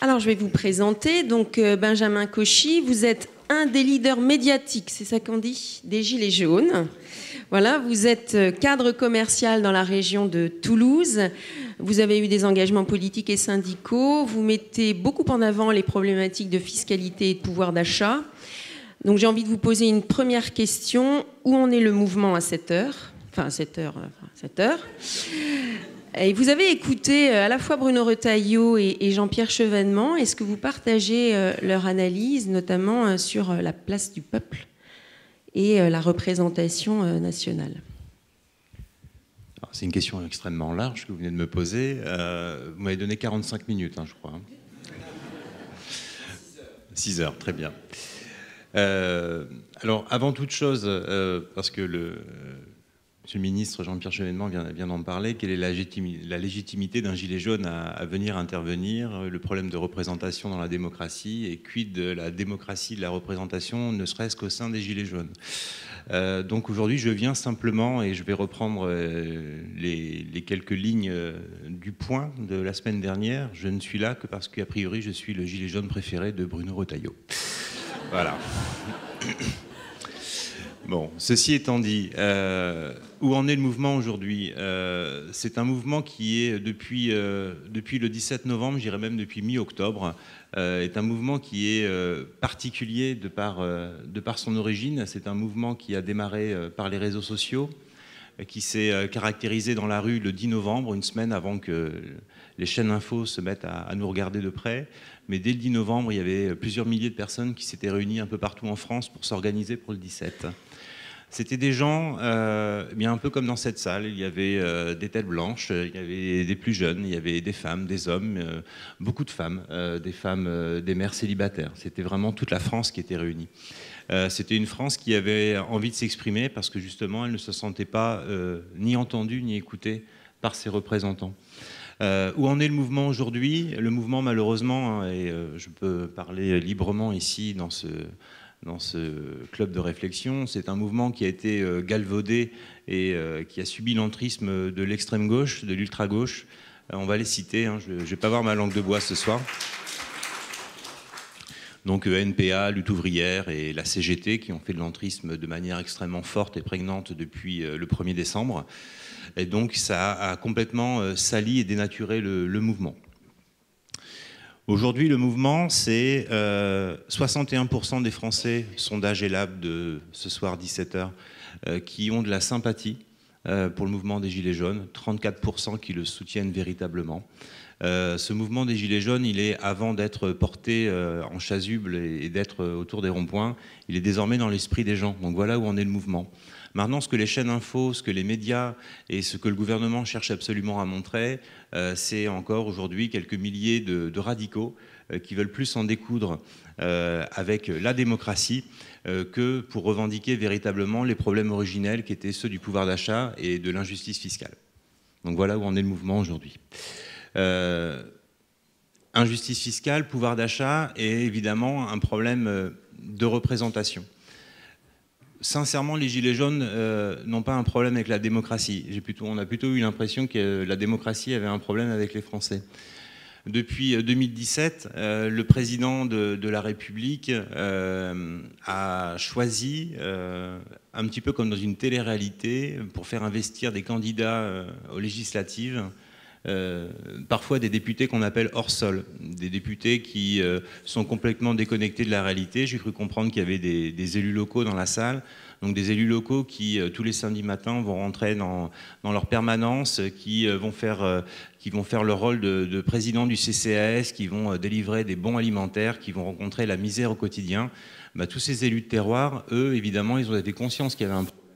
Alors, je vais vous présenter. Donc, Benjamin Cauchy, vous êtes un des leaders médiatiques, c'est ça qu'on dit, des Gilets jaunes. Voilà, vous êtes cadre commercial dans la région de Toulouse. Vous avez eu des engagements politiques et syndicaux. Vous mettez beaucoup en avant les problématiques de fiscalité et de pouvoir d'achat. Donc, j'ai envie de vous poser une première question. Où en est le mouvement à 7 heures ? Enfin, à 7 heures. Et vous avez écouté à la fois Bruno Retailleau et Jean-Pierre Chevènement. Est-ce que vous partagez leur analyse, notamment sur la place du peuple et la représentation nationale ? C'est une question extrêmement large que vous venez de me poser. Vous m'avez donné 45 minutes, je crois. 6 heures, très bien. Alors, avant toute chose, parce que Monsieur le ministre Jean-Pierre Chevènement vient d'en parler, quelle est la légitimité d'un gilet jaune à venir intervenir, le problème de représentation dans la démocratie, et quid de la démocratie, de la représentation, ne serait-ce qu'au sein des gilets jaunes. Donc aujourd'hui, je viens simplement, et je vais reprendre les quelques lignes du point de la semaine dernière, je ne suis là que parce qu'a priori, je suis le gilet jaune préféré de Bruno Retailleau. Voilà. Bon, ceci étant dit, où en est le mouvement aujourd'hui ? C'est un mouvement qui est depuis le 17 novembre, je dirais même depuis mi-octobre, est un mouvement qui est particulier de par son origine. C'est un mouvement qui a démarré par les réseaux sociaux, qui s'est caractérisé dans la rue le 10 novembre, une semaine avant que les chaînes info se mettent à nous regarder de près. Mais dès le 10 novembre, il y avait plusieurs milliers de personnes qui s'étaient réunies un peu partout en France pour s'organiser pour le 17. C'était des gens, bien un peu comme dans cette salle, il y avait des têtes blanches, il y avait des plus jeunes, il y avait des femmes, des hommes, beaucoup de femmes, des mères célibataires. C'était vraiment toute la France qui était réunie. C'était une France qui avait envie de s'exprimer parce que justement, elle ne se sentait pas ni entendue ni écoutée par ses représentants. Où en est le mouvement aujourd'hui ? Le mouvement, malheureusement, et je peux parler librement ici dans ce club de réflexion, c'est un mouvement qui a été galvaudé et qui a subi l'entrisme de l'extrême gauche, de l'ultra-gauche. On va les citer, je ne vais pas avoir ma langue de bois ce soir. Donc NPA, Lutte ouvrière et la CGT qui ont fait de l'entrisme de manière extrêmement forte et prégnante depuis le 1er décembre. Et donc ça a complètement sali et dénaturé le mouvement. Aujourd'hui, le mouvement, c'est 61% des Français, sondage ELAB de ce soir 17h, qui ont de la sympathie pour le mouvement des Gilets jaunes, 34% qui le soutiennent véritablement. Ce mouvement des Gilets jaunes, il est, avant d'être porté en chasuble et d'être autour des ronds-points, il est désormais dans l'esprit des gens. Donc voilà où en est le mouvement. Maintenant, ce que les chaînes info, ce que les médias et ce que le gouvernement cherche absolument à montrer, c'est encore aujourd'hui quelques milliers de radicaux qui veulent plus en découdre avec la démocratie que pour revendiquer véritablement les problèmes originels qui étaient ceux du pouvoir d'achat et de l'injustice fiscale. Donc voilà où en est le mouvement aujourd'hui. Injustice fiscale, pouvoir d'achat et évidemment un problème de représentation. Sincèrement, les Gilets jaunes n'ont pas un problème avec la démocratie. On a plutôt eu l'impression que la démocratie avait un problème avec les Français. Depuis 2017, le président de la République a choisi, un petit peu comme dans une télé-réalité, pour faire investir des candidats aux législatives, parfois des députés qu'on appelle hors sol, des députés qui sont complètement déconnectés de la réalité. J'ai cru comprendre qu'il y avait des élus locaux dans la salle, donc des élus locaux qui tous les samedis matins vont rentrer dans leur permanence, qui vont faire leur rôle de président du CCAS, qui vont délivrer des bons alimentaires, qui vont rencontrer la misère au quotidien. Tous ces élus de terroir, eux, évidemment, ils ont été conscients qu'il y avait un problème.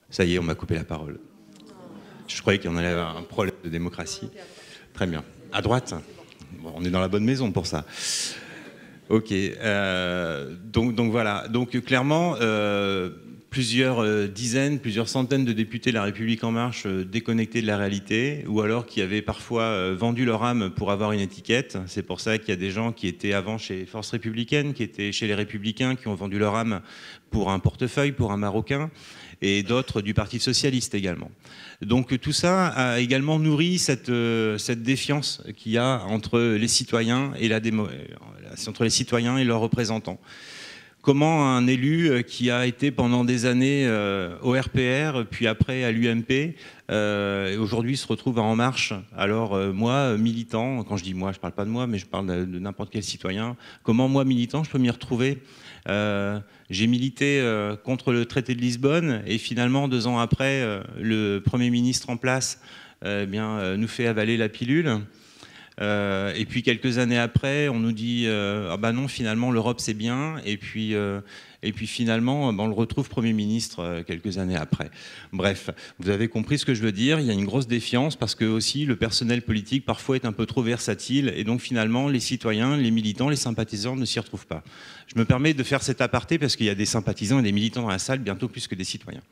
Ça y est, on m'a coupé la parole. Je croyais qu'il y en avait un problème de démocratie. Très bien. À droite ? Bon, on est dans la bonne maison pour ça. Ok. Donc voilà. Donc clairement, plusieurs dizaines, plusieurs centaines de députés de La République En Marche déconnectés de la réalité, ou alors qui avaient parfois vendu leur âme pour avoir une étiquette. C'est pour ça qu'il y a des gens qui étaient avant chez Force Républicaine, qui étaient chez les Républicains, qui ont vendu leur âme pour un portefeuille, pour un Marocain. et d'autres du Parti socialiste également. Donc tout ça a également nourri cette défiance qu'il y a entre les citoyens et entre les citoyens et leurs représentants. Comment un élu qui a été pendant des années au RPR, puis après à l'UMP, aujourd'hui se retrouve à En Marche. Alors moi, militant, quand je dis moi, je ne parle pas de moi, mais je parle de n'importe quel citoyen, comment moi, militant, je peux m'y retrouver? J'ai milité contre le traité de Lisbonne et finalement, 2 ans après, le Premier ministre en place nous fait avaler la pilule. Et puis quelques années après, on nous dit ah bah non, finalement l'Europe c'est bien. Et puis finalement, on le retrouve Premier ministre quelques années après. Bref, vous avez compris ce que je veux dire. Il y a une grosse défiance parce que aussi le personnel politique parfois est un peu trop versatile et donc finalement les citoyens, les militants, les sympathisants ne s'y retrouvent pas. Je me permets de faire cet aparté parce qu'il y a des sympathisants et des militants dans la salle, bientôt plus que des citoyens.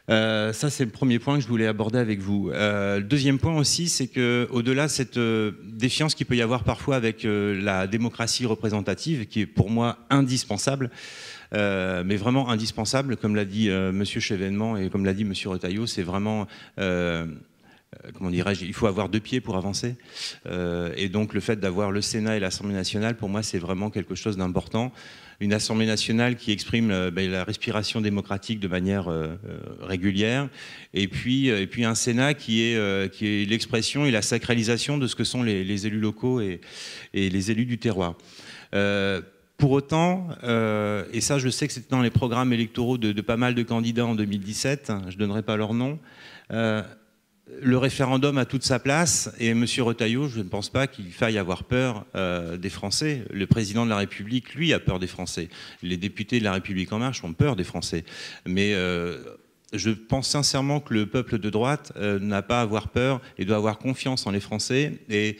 Ça, c'est le premier point que je voulais aborder avec vous. Le deuxième point aussi, c'est qu'au-delà de cette défiance qu'il peut y avoir parfois avec la démocratie représentative, qui est pour moi indispensable, mais vraiment indispensable, comme l'a dit M. Chevènement et comme l'a dit M. Retailleau, c'est vraiment... comment dirais-je, il faut avoir 2 pieds pour avancer. Et donc le fait d'avoir le Sénat et l'Assemblée nationale, pour moi, c'est vraiment quelque chose d'important. Une Assemblée nationale qui exprime la respiration démocratique de manière régulière, et puis un Sénat qui est l'expression et la sacralisation de ce que sont les élus locaux et les élus du terroir. Pour autant, et ça je sais que c'était dans les programmes électoraux de pas mal de candidats en 2017, je ne donnerai pas leur nom, le référendum a toute sa place et M. Retailleau, je ne pense pas qu'il faille avoir peur des Français. Le président de la République, lui, a peur des Français. Les députés de la République En Marche ont peur des Français. Mais je pense sincèrement que le peuple de droite n'a pas à avoir peur et doit avoir confiance en les Français. Et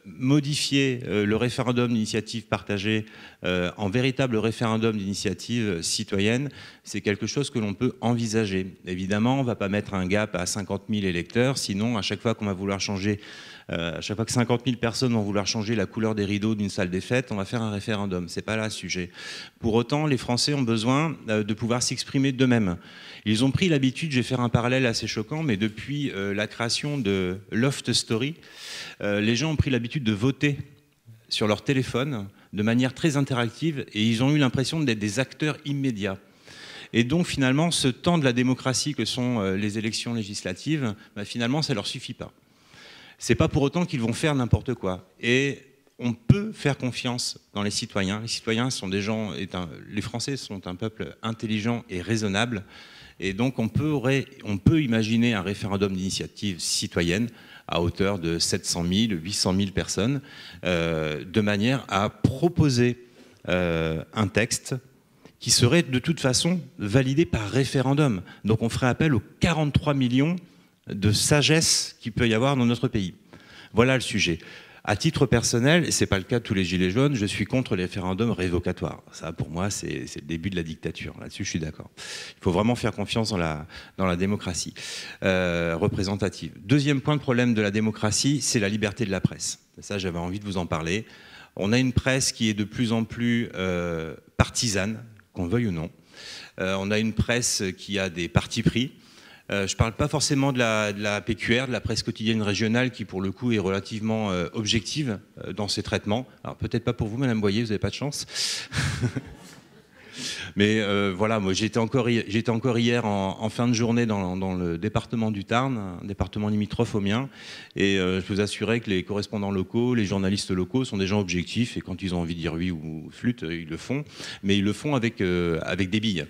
modifier le référendum d'initiative partagée en véritable référendum d'initiative citoyenne, c'est quelque chose que l'on peut envisager. Évidemment, on ne va pas mettre un gap à 50 000 électeurs, sinon à chaque fois qu'on va vouloir changer, à chaque fois que 50 000 personnes vont vouloir changer la couleur des rideaux d'une salle des fêtes, on va faire un référendum. Ce n'est pas là le sujet. Pour autant, les Français ont besoin de pouvoir s'exprimer d'eux-mêmes. Ils ont pris l'habitude, je vais faire un parallèle assez choquant, mais depuis la création de Loft Story, les gens ont pris l'habitude de voter sur leur téléphone de manière très interactive et ils ont eu l'impression d'être des acteurs immédiats. Et donc finalement, ce temps de la démocratie que sont les élections législatives, finalement, ça ne leur suffit pas. Ce n'est pas pour autant qu'ils vont faire n'importe quoi. Et on peut faire confiance dans les citoyens. Les citoyens sont des gens, les Français sont un peuple intelligent et raisonnable. Et donc on peut imaginer un référendum d'initiative citoyenne à hauteur de 700 000, 800 000 personnes, de manière à proposer un texte qui serait de toute façon validé par référendum. Donc on ferait appel aux 43 millions de sagesse qu'il peut y avoir dans notre pays. Voilà le sujet. À titre personnel, et ce n'est pas le cas de tous les gilets jaunes, je suis contre les référendums révocatoires. Ça, pour moi, c'est le début de la dictature. Là-dessus, je suis d'accord. Il faut vraiment faire confiance dans la démocratie représentative. Deuxième point de problème de la démocratie, c'est la liberté de la presse. Ça, j'avais envie de vous en parler. On a une presse qui est de plus en plus partisane, qu'on veuille ou non. On a une presse qui a des partis pris. Je ne parle pas forcément de la PQR, de la presse quotidienne régionale, qui pour le coup est relativement objective dans ses traitements. Alors peut-être pas pour vous, Madame Boyer, vous n'avez pas de chance. Mais voilà, moi j'étais encore hier en fin de journée dans le département du Tarn, un département limitrophe au mien, et je peux vous assurer que les correspondants locaux, les journalistes locaux sont des gens objectifs, et quand ils ont envie de dire oui ou flûte, ils le font, mais ils le font avec des billes.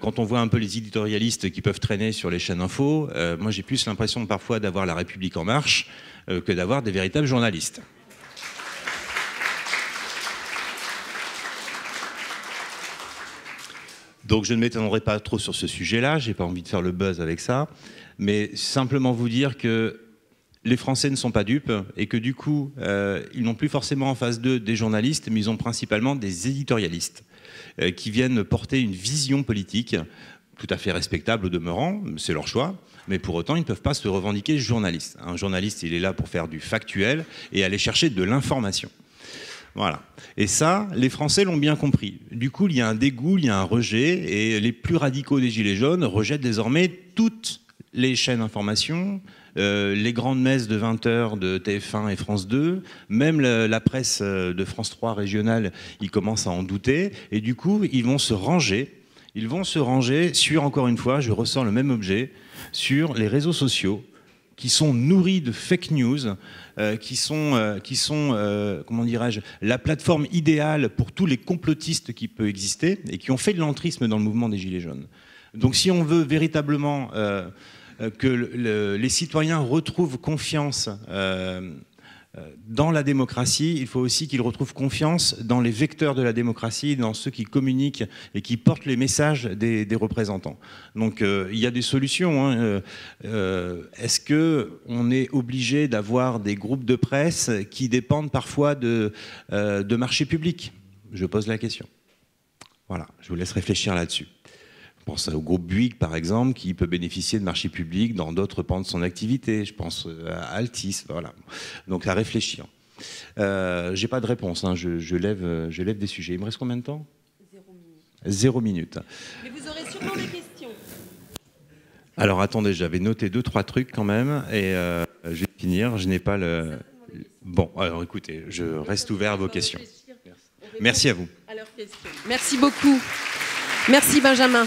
Quand on voit un peu les éditorialistes qui peuvent traîner sur les chaînes info, moi j'ai plus l'impression parfois d'avoir La République En Marche que d'avoir des véritables journalistes. Donc je ne m'étendrai pas trop sur ce sujet-là, je n'ai pas envie de faire le buzz avec ça, mais simplement vous dire que les Français ne sont pas dupes et que du coup, ils n'ont plus forcément en face d'eux des journalistes, mais ils ont principalement des éditorialistes qui viennent porter une vision politique tout à fait respectable au demeurant, c'est leur choix, mais pour autant, ils ne peuvent pas se revendiquer journalistes. Un journaliste, il est là pour faire du factuel et aller chercher de l'information. Voilà. Et ça, les Français l'ont bien compris. Du coup, il y a un dégoût, il y a un rejet, et les plus radicaux des Gilets jaunes rejettent désormais toutes les chaînes d'information, les grandes messes de 20h de TF1 et France 2, même la presse de France 3 régionale, ils commencent à en douter, et du coup, ils vont se ranger sur, encore une fois, je ressors le même objet, sur les réseaux sociaux, qui sont nourris de fake news, qui sont comment dirais-je, la plateforme idéale pour tous les complotistes qui peut exister, et qui ont fait de l'entrisme dans le mouvement des Gilets jaunes. Donc si on veut véritablement que les citoyens retrouvent confiance dans la démocratie, il faut aussi qu'ils retrouvent confiance dans les vecteurs de la démocratie, dans ceux qui communiquent et qui portent les messages des représentants. Donc il y a des solutions. Hein. Est-ce qu'on est obligé d'avoir des groupes de presse qui dépendent parfois de marchés publics? Je pose la question. Voilà, je vous laisse réfléchir là-dessus. Je pense au groupe Bouygues, par exemple, qui peut bénéficier de marchés publics dans d'autres pans de son activité. Je pense à Altis, voilà. Donc à réfléchir. J'ai pas de réponse, hein. je lève des sujets. Il me reste combien de temps? 0 minute. Mais vous aurez sûrement des questions. Alors attendez, j'avais noté 2-3 trucs quand même, et je vais finir. Je n'ai pas le... Bon, alors écoutez, je reste ouvert à vos questions. Merci à vous. Merci beaucoup. Merci Benjamin.